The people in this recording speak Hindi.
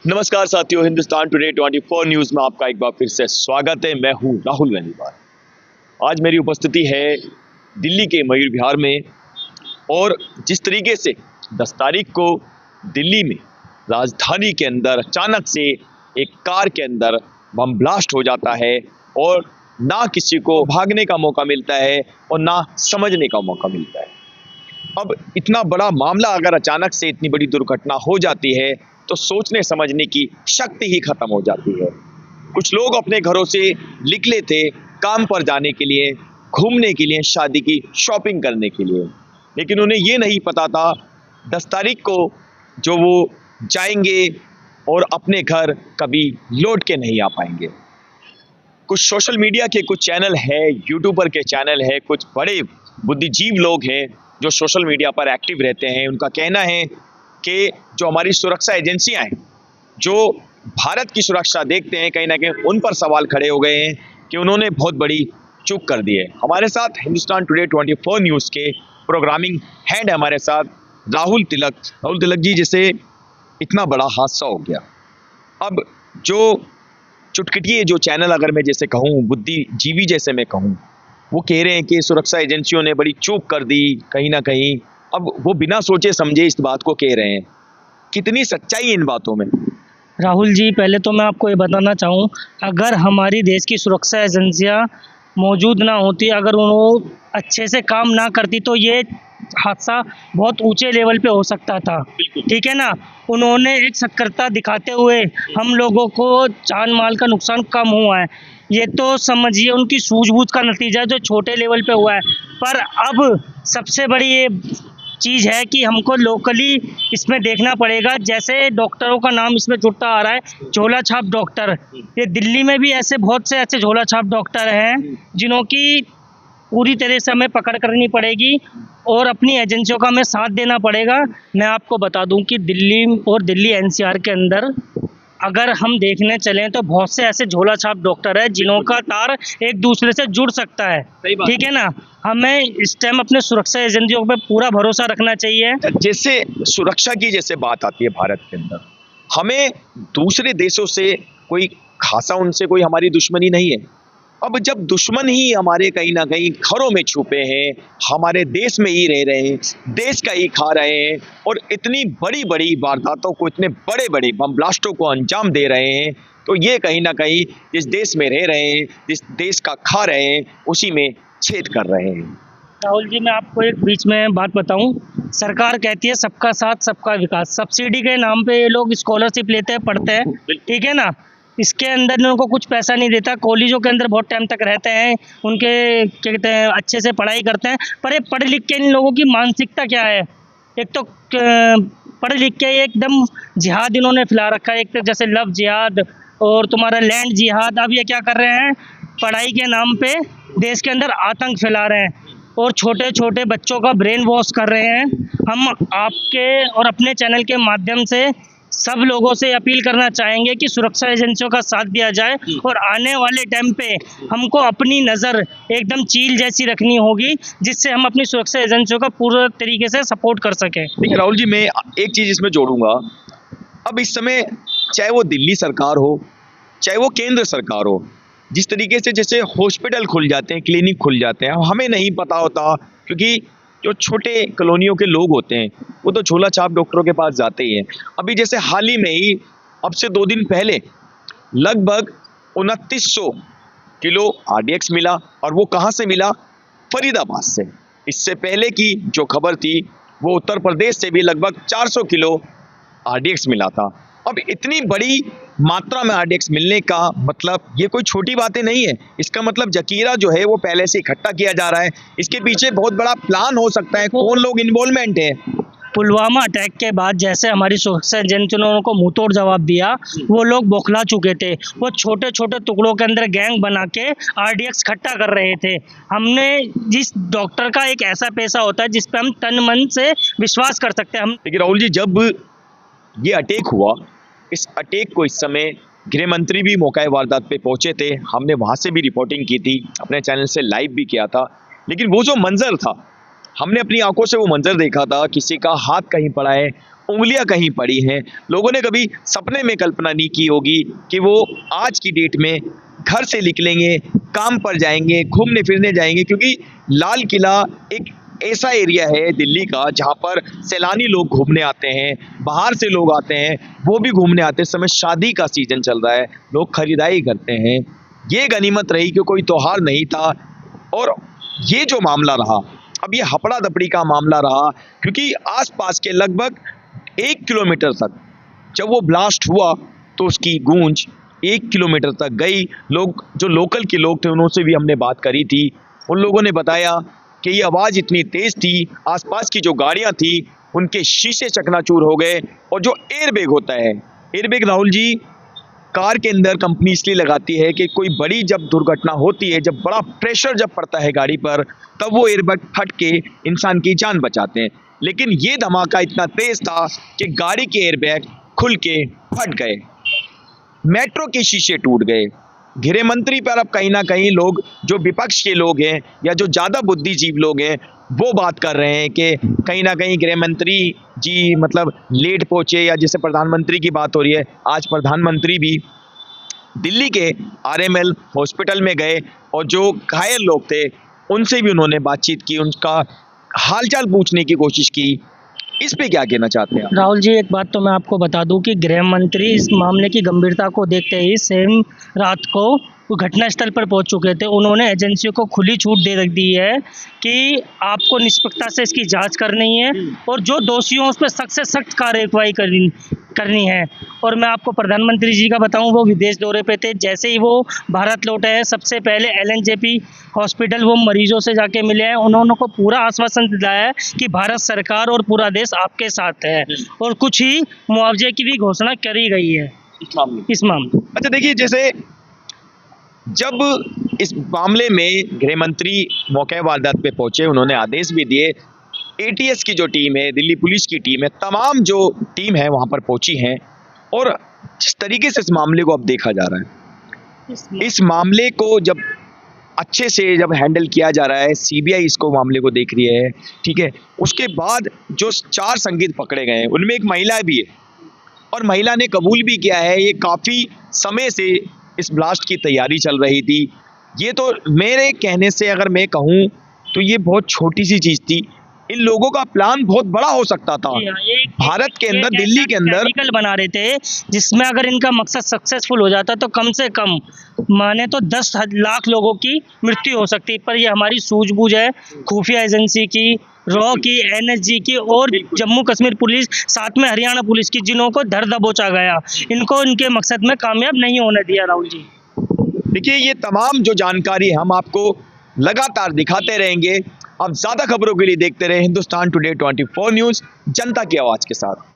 नमस्कार साथियों, हिंदुस्तान टुडे 24 न्यूज में आपका एक बार फिर से स्वागत है। मैं हूं राहुल वेनीवाल। आज मेरी उपस्थिति है दिल्ली के मयूर विहार में और जिस तरीके से 10 तारीख को दिल्ली में राजधानी के अंदर अचानक से एक कार के अंदर बम ब्लास्ट हो जाता है और ना किसी को भागने का मौका मिलता है और ना समझने का मौका मिलता है। अब इतना बड़ा मामला अगर अचानक से इतनी बड़ी दुर्घटना हो जाती है तो सोचने समझने की शक्ति ही खत्म हो जाती है। कुछ लोग अपने घरों से निकले थे काम पर जाने के लिए, घूमने के लिए, शादी की शॉपिंग करने के लिए, लेकिन उन्हें ये नहीं पता था 10 तारीख को जो वो जाएंगे और अपने घर कभी लौट के नहीं आ पाएंगे। कुछ सोशल मीडिया के कुछ चैनल है, यूट्यूबर के चैनल है, कुछ बड़े बुद्धिजीव लोग हैं जो सोशल मीडिया पर एक्टिव रहते हैं। उनका कहना है कि जो हमारी सुरक्षा एजेंसियां हैं, जो भारत की सुरक्षा देखते हैं, कहीं ना कहीं उन पर सवाल खड़े हो गए हैं कि उन्होंने बहुत बड़ी चूक कर दी है। हमारे साथ हिंदुस्तान टुडे 24 न्यूज़ के प्रोग्रामिंग हेड है हमारे साथ राहुल तिलक जी। जैसे इतना बड़ा हादसा हो गया, अब जो चुटकिटिए जो चैनल, अगर मैं जैसे कहूँ बुद्धिजीवी जैसे मैं कहूँ, वो कह रहे हैं कि सुरक्षा एजेंसियों ने बड़ी चूक कर दी कहीं ना कहीं। अब वो बिना सोचे समझे इस बात को कह रहे हैं। कितनी सच्चाई है इन बातों में? राहुल जी, पहले तो मैं आपको ये बताना चाहूँ, अगर हमारी देश की सुरक्षा एजेंसियां मौजूद ना होती, अगर वो अच्छे से काम ना करती तो ये हादसा बहुत ऊंचे लेवल पे हो सकता था। ठीक है ना। उन्होंने एक सक्रियता दिखाते हुए हम लोगों को जान माल का नुकसान कम हुआ है। ये तो समझिए उनकी सूझबूझ का नतीजा जो छोटे लेवल पे हुआ है। पर अब सबसे बड़ी ये चीज़ है कि हमको लोकली इसमें देखना पड़ेगा। जैसे डॉक्टरों का नाम इसमें जुड़ता आ रहा है, झोला छाप डॉक्टर। ये दिल्ली में भी ऐसे बहुत से ऐसे झोला छाप डॉक्टर हैं जिन्हों की पूरी तरह से हमें पकड़ करनी पड़ेगी और अपनी एजेंसियों का हमें साथ देना पड़ेगा। मैं आपको बता दूं कि दिल्ली और दिल्ली एनसीआर के अंदर अगर हम देखने चलें तो बहुत से ऐसे झोला छाप डॉक्टर हैं जिन्हों का तार एक दूसरे से जुड़ सकता है। ठीक है ना। हमें इस टाइम अपने सुरक्षा एजेंसियों पे पूरा भरोसा रखना चाहिए। जैसे सुरक्षा की जैसे बात आती है भारत के अंदर, हमें दूसरे देशों से कोई खासा उनसे कोई हमारी दुश्मनी नहीं है। अब जब दुश्मन ही हमारे कहीं ना कहीं घरों में छुपे हैं, हमारे देश में ही रह रहे हैं, देश का ही खा रहे हैं और इतनी बड़ी बड़ी वारदातों को, इतने बड़े बड़े बम ब्लास्टों को अंजाम दे रहे हैं, तो ये कहीं ना कहीं जिस देश में रह रहे हैं, जिस देश का खा रहे हैं, उसी में छेद कर रहे हैं। राहुल जी, मैं आपको एक बीच में बात बताऊं। सरकार कहती है सबका साथ सबका विकास, सब्सिडी के नाम पे ये लोग स्कॉलरशिप लेते हैं, पढ़ते हैं। ठीक है ना। इसके अंदर उनको कुछ पैसा नहीं देता। कॉलेजों के अंदर बहुत टाइम तक रहते हैं, उनके क्या कहते हैं अच्छे से पढ़ाई करते हैं। पर ये पढ़ लिख के इन लोगों की मानसिकता क्या है? एक तो पढ़ लिख के एकदम जिहाद इन्होंने फैला रखा है। एक तो जैसे लव जिहाद और तुम्हारा लैंड जिहाद। अब ये क्या कर रहे हैं, पढ़ाई के नाम पे देश के अंदर आतंक फैला रहे हैं और छोटे छोटे बच्चों का ब्रेन वॉश कर रहे हैं। हम आपके और अपने चैनल के माध्यम से सब लोगों से अपील करना चाहेंगे कि सुरक्षा एजेंसियों का साथ दिया जाए और आने वाले टाइम पे हमको अपनी नज़र एकदम चील जैसी रखनी होगी, जिससे हम अपनी सुरक्षा एजेंसियों का पूरे तरीके से सपोर्ट कर सकें। देखिए राहुल जी, मैं एक चीज़ इसमें जोड़ूंगा। अब इस समय चाहे वो दिल्ली सरकार हो, चाहे वो केंद्र सरकार हो, जिस तरीके से जैसे हॉस्पिटल खुल जाते हैं, क्लिनिक खुल जाते हैं, हमें नहीं पता होता, क्योंकि जो छोटे कॉलोनियों के लोग होते हैं वो तो झोला छाप डॉक्टरों के पास जाते ही हैं। अभी जैसे हाल ही में ही, अब से 2 दिन पहले, लगभग 2900 किलो RDX मिला, और वो कहाँ से मिला? फरीदाबाद से। इससे पहले की जो खबर थी वो उत्तर प्रदेश से भी लगभग 400 किलो RDX मिला था। अब इतनी बड़ी मात्रा में RDX मिलने का मतलब ये कोई छोटी बातें नहीं है। इसका मतलब जकीरा जो है वो पहले से इकट्ठा किया जा रहा है। इसके पीछे बहुत बड़ा प्लान हो सकता है। कौन लोग इन्वॉल्वमेंट है, पुलवामा अटैक के बाद जैसे हमारी सुरक्षा एजेंसी ने उनको मुंहतोड़ जवाब दिया, वो लोग बौखला चुके थे। वो छोटे छोटे टुकड़ों के अंदर गैंग बना के आरडीएक्स इकट्ठा कर रहे थे। हमने जिस डॉक्टर का एक ऐसा पेशा होता है जिस पे हम तन मन से विश्वास कर सकते हैं। हम लेकिन राहुल जी, जब ये अटैक हुआ, इस अटैक को इस समय गृह मंत्री भी मौका वारदात पे पहुंचे थे। हमने वहां से भी रिपोर्टिंग की थी, अपने चैनल से लाइव भी किया था। लेकिन वो जो मंजर था, हमने अपनी आंखों से वो मंजर देखा था। किसी का हाथ कहीं पड़ा है, उंगलियां कहीं पड़ी हैं। लोगों ने कभी सपने में कल्पना नहीं की होगी कि वो आज की डेट में घर से निकलेंगे, काम पर जाएंगे, घूमने फिरने जाएंगे, क्योंकि लाल किला एक ऐसा एरिया है दिल्ली का जहां पर सैलानी लोग घूमने आते हैं, बाहर से लोग आते हैं, वो भी घूमने आते हैं। इस समय शादी का सीजन चल रहा है, लोग खरीदारी करते हैं। ये गनीमत रही कि कोई त्योहार नहीं था। और ये जो मामला रहा, अब ये हपड़ा दपड़ी का मामला रहा, क्योंकि आसपास के लगभग 1 किलोमीटर तक जब वो ब्लास्ट हुआ तो उसकी गूंज 1 किलोमीटर तक गई। लोग जो लोकल के लोग थे उनसे भी हमने बात करी थी। उन लोगों ने बताया कि ये आवाज़ इतनी तेज़ थी, आसपास की जो गाड़ियां थी उनके शीशे चकनाचूर हो गए। और जो एयरबैग होता है, एयरबैग राहुल जी, कार के अंदर कंपनी इसलिए लगाती है कि कोई बड़ी जब दुर्घटना होती है, जब बड़ा प्रेशर जब पड़ता है गाड़ी पर, तब वो एयरबैग फट के इंसान की जान बचाते हैं। लेकिन ये धमाका इतना तेज था कि गाड़ी के एयरबैग खुल के फट गए, मेट्रो के शीशे टूट गए। गृह मंत्री पर अब कहीं ना कहीं लोग, जो विपक्ष के लोग हैं या जो ज़्यादा बुद्धिजीवी लोग हैं, वो बात कर रहे हैं कि कहीं ना कहीं गृह मंत्री जी मतलब लेट पहुंचे, या जैसे प्रधानमंत्री की बात हो रही है, आज प्रधानमंत्री भी दिल्ली के आरएमएल हॉस्पिटल में गए और जो घायल लोग थे उनसे भी उन्होंने बातचीत की, उनका हालचाल पूछने की कोशिश की। इस पे क्या कहना चाहते हैं आप? राहुल जी, एक बात तो मैं आपको बता दूं कि गृह मंत्री इस मामले की गंभीरता को देखते ही सेम रात को वो घटनास्थल पर पहुंच चुके थे। उन्होंने एजेंसियों को खुली छूट दे रख दी है कि आपको निष्पक्षता से इसकी जांच करनी है और जो दोषी हों उस पर सख्त से सख्त कार्रवाई करनी है। और मैं आपको प्रधानमंत्री जी का बताऊं, वो विदेश दौरे पे थे। जैसे ही वो भारत लौटे हैं, सबसे पहले एलएनजेपी हॉस्पिटल वो मरीजों से जाके मिले हैं। उन्होंने को पूरा आश्वासन दिलाया है कि भारत सरकार और पूरा देश आपके साथ है, और कुछ ही मुआवजे की भी घोषणा करी गई है इस मामले। अच्छा देखिए, जैसे जब इस मामले में गृह मंत्री मौके वारदात पे पहुंचे, उन्होंने आदेश भी दिए। एटीएस की जो टीम है, दिल्ली पुलिस की टीम है, तमाम जो टीम है वहां पर पहुंची हैं। और जिस तरीके से इस मामले को अब देखा जा रहा है, इस मामले को जब अच्छे से जब हैंडल किया जा रहा है, सीबीआई इसको मामले को देख रही है, ठीक है। उसके बाद जो 4 संदिग्ध पकड़े गए हैं उनमें एक महिला भी है, और महिला ने कबूल भी किया है ये काफ़ी समय से इस ब्लास्ट की तैयारी चल रही थी। ये तो मेरे कहने से अगर मैं कहूँ तो ये बहुत छोटी सी चीज़ थी। इन लोगों का प्लान बहुत बड़ा हो सकता था। भारत के अंदर, दिल्ली के अंदर केमिकल बना रहे थे जिसमें अगर इनका मकसद सक्सेसफुल हो जाता तो कम से कम माने तो 10 लाख लोगों की मृत्यु हो सकती। पर ये हमारी सूझबूझ है, खुफिया एजेंसी की, रॉ की, एनएसजी की और जम्मू कश्मीर पुलिस, साथ में हरियाणा पुलिस की, जिन्हों को धर दबोचा गया। इनको इनके मकसद में कामयाब नहीं होने दिया। राहुल जी देखिए, ये तमाम जो जानकारी हम आपको लगातार दिखाते रहेंगे। आप ज़्यादा खबरों के लिए देखते रहे हिंदुस्तान टुडे 24 न्यूज़, जनता की आवाज़ के साथ।